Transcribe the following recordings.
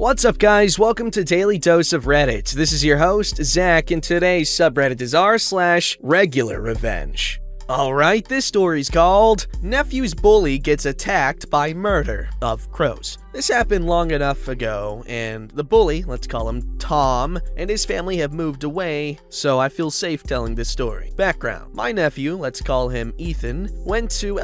What's up, guys? Welcome to Daily Dose of Reddit. This is your host, Zach, and today's subreddit is r/RegularRevenge. Alright, this story's called Nephew's Bully Gets Attacked by Murder of Crows. This happened long enough ago, and the bully, let's call him Tom, and his family have moved away, so I feel safe telling this story. Background: my nephew, let's call him Ethan, went to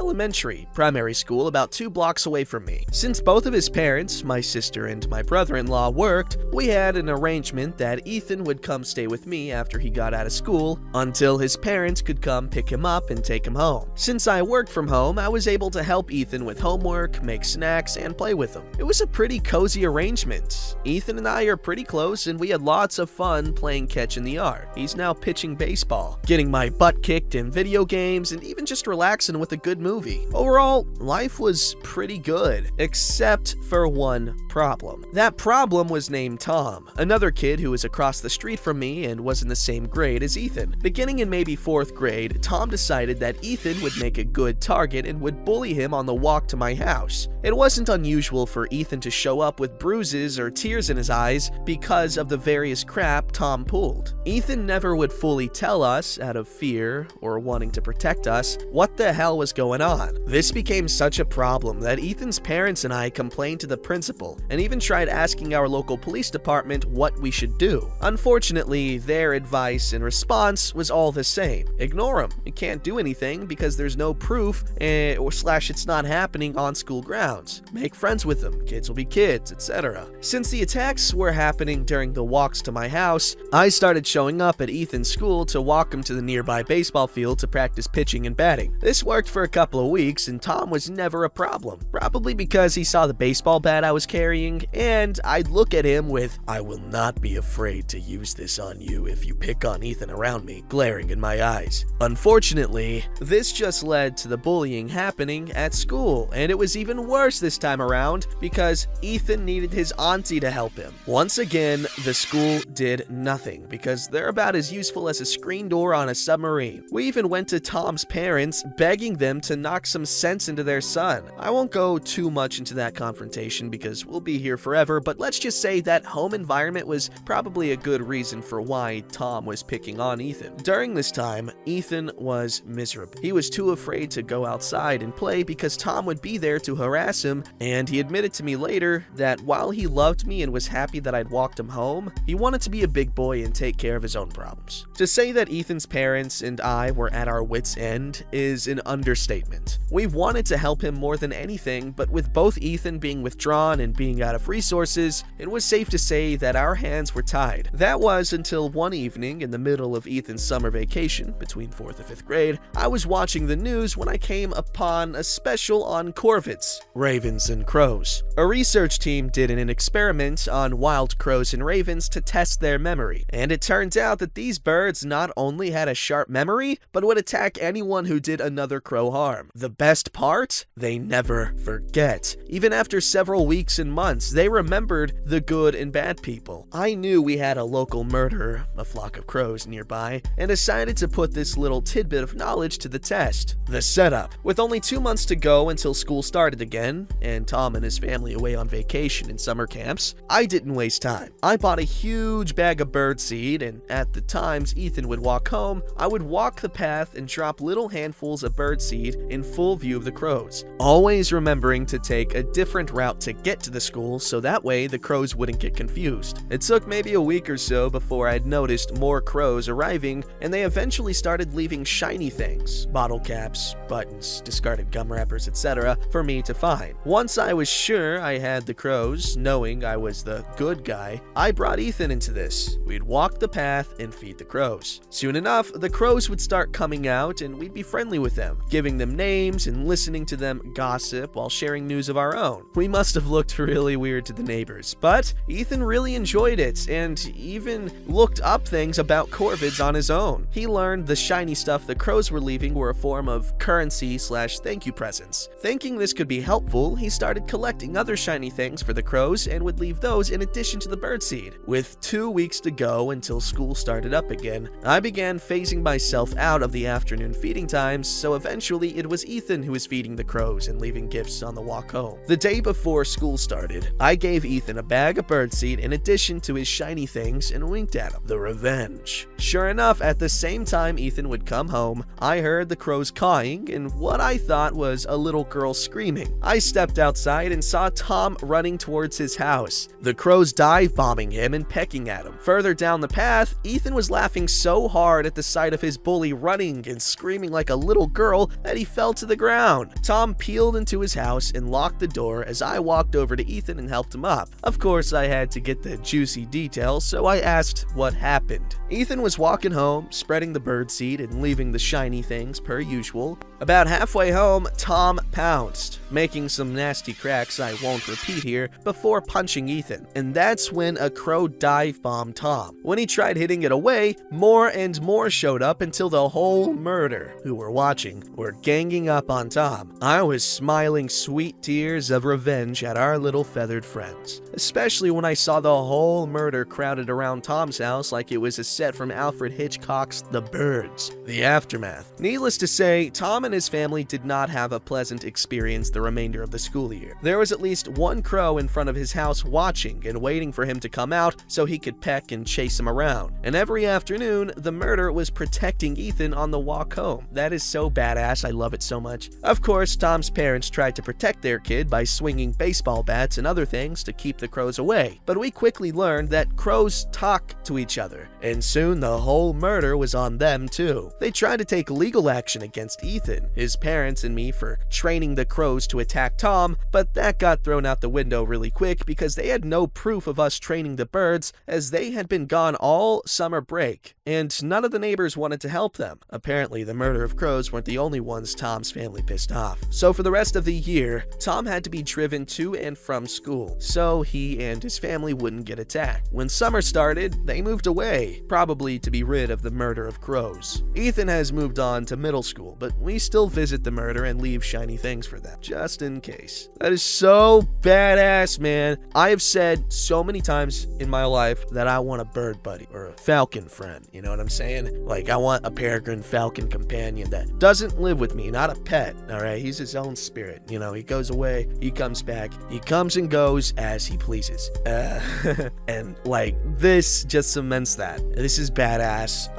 primary school about 2 blocks away from me. Since both of his parents, my sister and my brother-in-law, worked, we had an arrangement that Ethan would come stay with me after he got out of school until his parents could come pick him up and take him home. Since I worked from home, I was able to help Ethan with homework, make snacks, and play with him. It was a pretty cozy arrangement. Ethan and I are pretty close, and we had lots of fun playing catch in the yard. He's now pitching baseball, getting my butt kicked in video games, and even just relaxing with a good movie. Overall, life was pretty good, except for one problem. That problem was named Tom, another kid who was across the street from me and was in the same grade as Ethan. Beginning in maybe 4th grade, Tom decided that Ethan would make a good target and would bully him on the walk to my house. It wasn't unusual for Ethan to show up with bruises or tears in his eyes because of the various crap Tom pulled. Ethan never would fully tell us, out of fear or wanting to protect us, what the hell was going on. This became such a problem that Ethan's parents and I complained to the principal and even tried asking our local police department what we should do. Unfortunately, their advice and response was all the same. Ignore him. You can't do anything because there's no proof or it's not happening on school grounds. Make friends with them. Kids will be kids, etc. Since the attacks were happening during the walks to my house, I started showing up at Ethan's school to walk him to the nearby baseball field to practice pitching and batting. This worked for a couple of weeks, and Tom was never a problem. Probably because he saw the baseball bat I was carrying, and I'd look at him with, "I will not be afraid to use this on you if you pick on Ethan around me," glaring in my eyes. Unfortunately, this just led to the bullying happening at school, and it was even worse this time around because Ethan needed his auntie to help him. Once again, the school did nothing because they're about as useful as a screen door on a submarine. We even went to Tom's parents, begging them to knock some sense into their son. I won't go too much into that confrontation because we'll be here forever, but let's just say that home environment was probably a good reason for why Tom was picking on Ethan. During this time, Ethan was miserable. He was too afraid to go outside and play because Tom would be there to harass him, and he admitted to me later that while he loved me and was happy that I'd walked him home, he wanted to be a big boy and take care of his own problems. To say that Ethan's parents and I were at our wits' end is an understatement. We wanted to help him more than anything, but with both Ethan being withdrawn and being out of resources, it was safe to say that our hands were tied. That was until one evening in the middle of Ethan's summer vacation, between 4th and 5th grade, I was watching the news when I came upon a special on corvids, ravens and crows. A research team did an experiment on wild crows and ravens to test their memory, and it turned out that these birds not only had a sharp memory, but would attack anyone who did another crow harm. The best part? They never forget. Even after several weeks and months, they remembered the good and bad people. I knew we had a local murderer, a flock of crows nearby, and decided to put this little tidbit of knowledge to the test. The setup. With only 2 months to go until school started again, and Tom and his family away on vacation in summer camps, I didn't waste time. I bought a huge bag of birdseed, and at the times Ethan would walk home, I would walk the path and drop little handfuls of birdseed in full view of the crows, always remembering to take a different route to get to the school so that way the crows wouldn't get confused. It took maybe a week or so before I'd noticed more crows arriving, and they eventually started leaving shiny things, bottle caps, buttons, discarded gum wrappers, etc., for me to find. Once I was sure I had the crows, knowing I was the good guy, I brought Ethan into this. We'd walk the path and feed the crows. Soon enough, the crows would start coming out and we'd be friendly with them, giving them names and listening to them gossip while sharing news of our own. We must have looked really weird to the neighbors, but Ethan really enjoyed it and even looked up things about corvids on his own. He learned the shiny stuff the crows were leaving were a form of currency/thank you presents. Thinking this could be helpful, he started collecting collecting other shiny things for the crows and would leave those in addition to the birdseed. With 2 weeks to go until school started up again, I began phasing myself out of the afternoon feeding times, so eventually it was Ethan who was feeding the crows and leaving gifts on the walk home. The day before school started, I gave Ethan a bag of birdseed in addition to his shiny things and winked at him. The revenge. Sure enough, at the same time Ethan would come home, I heard the crows cawing and what I thought was a little girl screaming. I stepped outside and saw Tom running towards his house. The crows dive-bombing him and pecking at him. Further down the path, Ethan was laughing so hard at the sight of his bully running and screaming like a little girl that he fell to the ground. Tom peeled into his house and locked the door as I walked over to Ethan and helped him up. Of course, I had to get the juicy details, so I asked what happened. Ethan was walking home, spreading the birdseed and leaving the shiny things per usual. About halfway home, Tom pounced, making some nasty cracks I won't repeat here, before punching Ethan. And that's when a crow dive-bombed Tom. When he tried hitting it away, more and more showed up until the whole murder, who were watching, were ganging up on Tom. I was smiling sweet tears of revenge at our little feathered friends, especially when I saw the whole murder crowded around Tom's house like it was a set from Alfred Hitchcock's The Birds. The aftermath. Needless to say, Tom and his family did not have a pleasant experience the remainder of the school year. There was at least one crow in front of his house watching and waiting for him to come out so he could peck and chase him around. And every afternoon, the murder was protecting Ethan on the walk home. That is so badass, I love it so much. Of course, Tom's parents tried to protect their kid by swinging baseball bats and other things to keep the crows away. But we quickly learned that crows talk to each other, and soon the whole murder was on them too. They tried to take legal action against Ethan, his parents, and me for training the crows to attack Tom, but that got thrown out the window really quick because they had no proof of us training the birds as they had been gone all summer break, and none of the neighbors wanted to help them. Apparently, the murder of crows weren't the only ones Tom's family pissed off. So for the rest of the year, Tom had to be driven to and from school, so he and his family wouldn't get attacked. When summer started, they moved away, probably to be rid of the murder of crows. Ethan has moved on to middle school, but we still visit the murder and leave shiny things for them, just in case. That is so badass, man. I have said so many times in my life that I want a bird buddy or a falcon friend, you know what I'm saying? Like, I want a peregrine falcon companion that doesn't live with me, not a pet, alright? He's his own spirit, you know, he goes away, he comes back, he comes and goes as he pleases. And like, this just cements that. This is badass,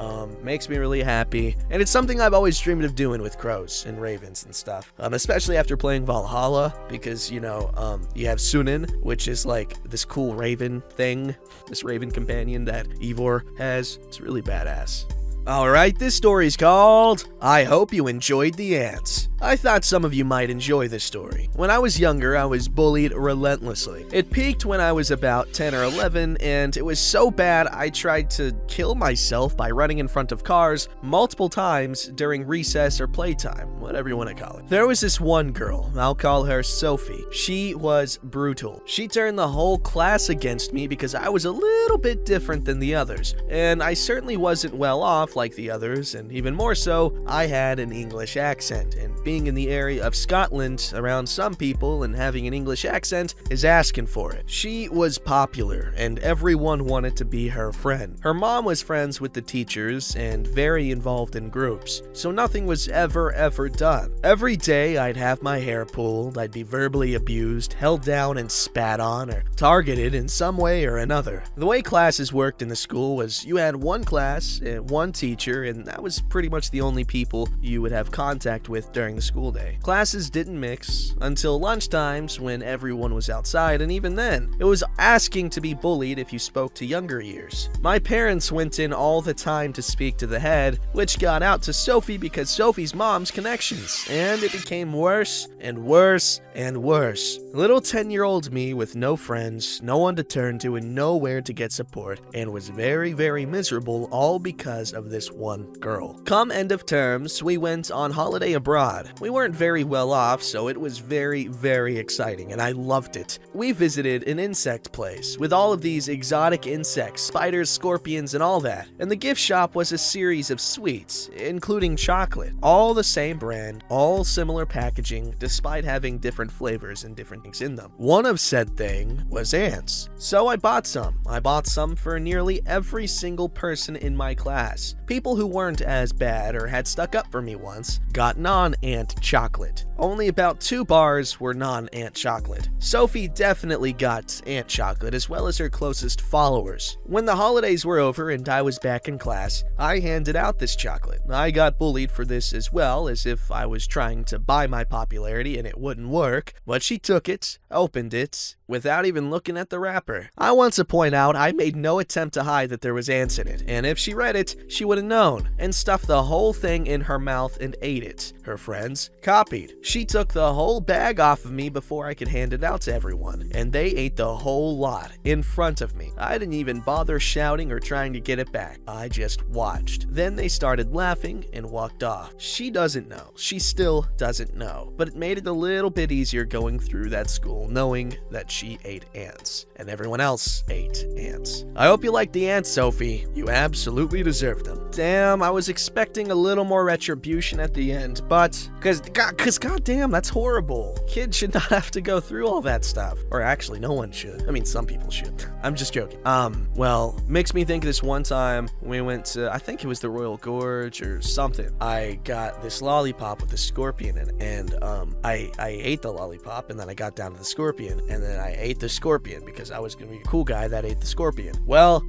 makes me really happy, and it's something I've always dreamed of doing with crows and ravens and stuff, especially after playing Valhalla, because, you know, you have Sunan, which is like this cool raven thing, this raven companion that Ivor has. It's really badass. Alright, this story's called I Hope You Enjoyed the Ants. I thought some of you might enjoy this story. When I was younger, I was bullied relentlessly. It peaked when I was about 10 or 11, and it was so bad I tried to kill myself by running in front of cars multiple times during recess or playtime, whatever you want to call it. There was this one girl, I'll call her Sophie. She was brutal. She turned the whole class against me because I was a little bit different than the others, and I certainly wasn't well off like the others, and even more so, I had an English accent, and being in the area of Scotland around some people and having an English accent is asking for it. She was popular, and everyone wanted to be her friend. Her mom was friends with the teachers and very involved in groups, so nothing was ever done. Every day I'd have my hair pulled, I'd be verbally abused, held down and spat on, or targeted in some way or another. The way classes worked in the school was you had one class, one teacher, and that was pretty much the only people you would have contact with during the school day. Classes didn't mix until lunchtimes when everyone was outside, and even then, it was asking to be bullied if you spoke to younger years. My parents went in all the time to speak to the head, which got out to Sophie because Sophie's mom's connections, and it became worse and worse and worse. Little 10-year-old me with no friends, no one to turn to, and nowhere to get support, and was very miserable, all because of this one girl. Come end of terms, we went on holiday abroad. neighborhood. We weren't very well off, so it was very, very exciting, and I loved it. We visited an insect place with all of these exotic insects, spiders, scorpions, and all that. And the gift shop was a series of sweets, including chocolate. All the same brand, all similar packaging, despite having different flavors and different things in them. One of said thing was ants. So I bought some. I bought some for nearly every single person in my class. People who weren't as bad or had stuck up for me once got non-ant chocolate. Only about 2 bars were non-ant chocolate. Sophie definitely got ant chocolate, as well as her closest followers. When the holidays were over and I was back in class, I handed out this chocolate. I got bullied for this as well, as if I was trying to buy my popularity and it wouldn't work, but she took it, opened it, without even looking at the wrapper. I want to point out I made no attempt to hide that there was ants in it, and if she read it, she would have known, and stuffed the whole thing in her mouth and ate it. Her friends copied. She took the whole bag off of me before I could hand it out to everyone, and they ate the whole lot in front of me. I didn't even bother shouting or trying to get it back. I just watched. Then they started laughing and walked off. She doesn't know. She still doesn't know, but it made it a little bit easier going through that school knowing that she ate ants, and everyone else ate ants. I hope you liked the ants, Sophie. You absolutely deserved them. Damn, I was expecting a little more retribution at the end, but cause goddamn, that's horrible. Kids should not have to go through all that stuff. Or actually, no one should. I mean, some people should. I'm just joking. Well, makes me think of this one time we went to, I think it was the Royal Gorge or something. I got this lollipop with a scorpion in it, and I ate the lollipop, and then I got down to the scorpion, and then I ate the scorpion because I was gonna be a cool guy that ate the scorpion. Well,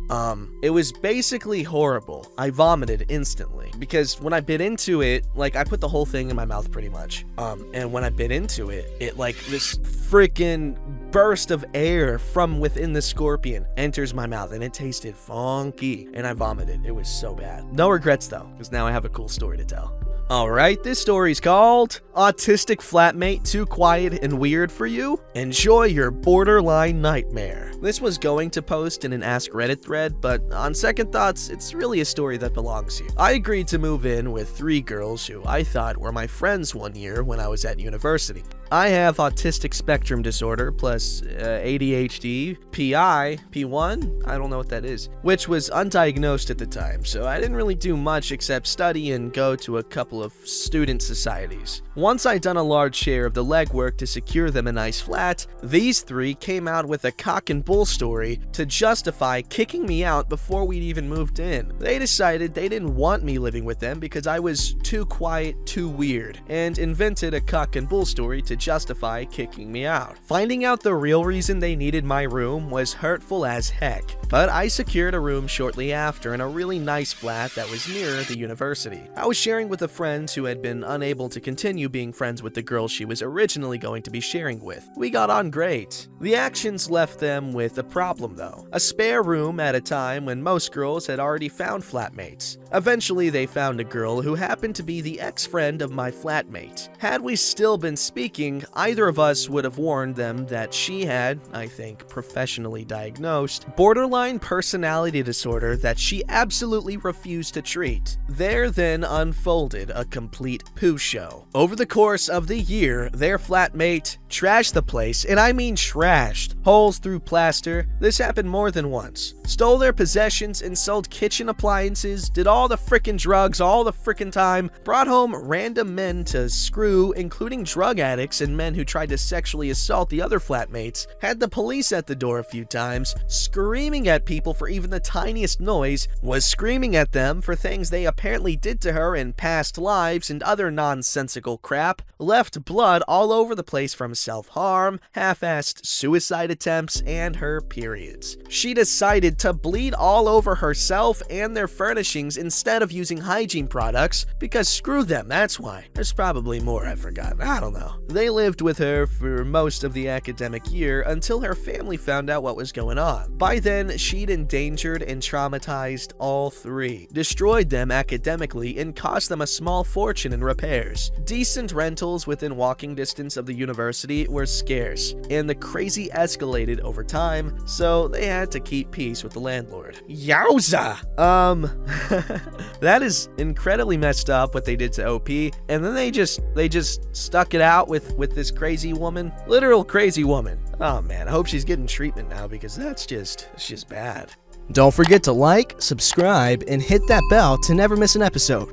it was basically horrible. I vomited instantly because when I bit into it, like I put the whole thing in my mouth pretty much. And when I bit into it, it like this freaking burst of air from within the scorpion enters my mouth, and it tasted funky, and I vomited. It was so bad. No regrets though, because now I have a cool story to tell. Alright, this story's called Autistic Flatmate Too Quiet and Weird for You? Enjoy your borderline nightmare. This was going to post in an Ask Reddit thread, but on second thoughts, it's really a story that belongs here. I agreed to move in with 3 girls who I thought were my friends one year when I was at university. I have autistic spectrum disorder plus ADHD, PI, P1, I don't know what that is, which was undiagnosed at the time, so I didn't really do much except study and go to a couple of student societies. Once I'd done a large share of the legwork to secure them a nice flat, these 3 came out with a cock and bull story to justify kicking me out before we'd even moved in. They decided they didn't want me living with them because I was too quiet, too weird, and invented a cock and bull story to justify kicking me out. Finding out the real reason they needed my room was hurtful as heck, but I secured a room shortly after in a really nice flat that was near the university. I was sharing with a friend who had been unable to continue being friends with the girl she was originally going to be sharing with. We got on great. The actions left them with a problem though. A spare room at a time when most girls had already found flatmates. Eventually they found a girl who happened to be the ex-friend of my flatmate. Had we still been speaking, either of us would have warned them that she had, I think, professionally diagnosed, borderline personality disorder that she absolutely refused to treat. There then unfolded a complete poo show. Over the course of the year, their flatmate trashed the place, and I mean trashed. Holes through plaster. This happened more than once. Stole their possessions and sold kitchen appliances, did all the frickin' drugs all the frickin' time, brought home random men to screw, including drug addicts and men who tried to sexually assault the other flatmates, had the police at the door a few times, screaming at people for even the tiniest noise, was screaming at them for things they apparently did to her in past lives and other nonsensical crap, left blood all over the place from self-harm, half-assed suicide attempts, and her periods. She decided to bleed all over herself and their furnishings instead of using hygiene products, because screw them, that's why. There's probably more I forgot, I don't know. They lived with her for most of the academic year until her family found out what was going on. By then, she'd endangered and traumatized all three, destroyed them academically, and cost them a small fortune in repairs. Decent rentals within walking distance of the university were scarce, and the crazy escalated over time, so they had to keep peace with the landlord. Yowza! That is incredibly messed up what they did to OP, and then they just stuck it out with this crazy woman. Literal crazy woman. Oh man, I hope she's getting treatment now because it's just bad. Don't forget to like, subscribe, and hit that bell to never miss an episode.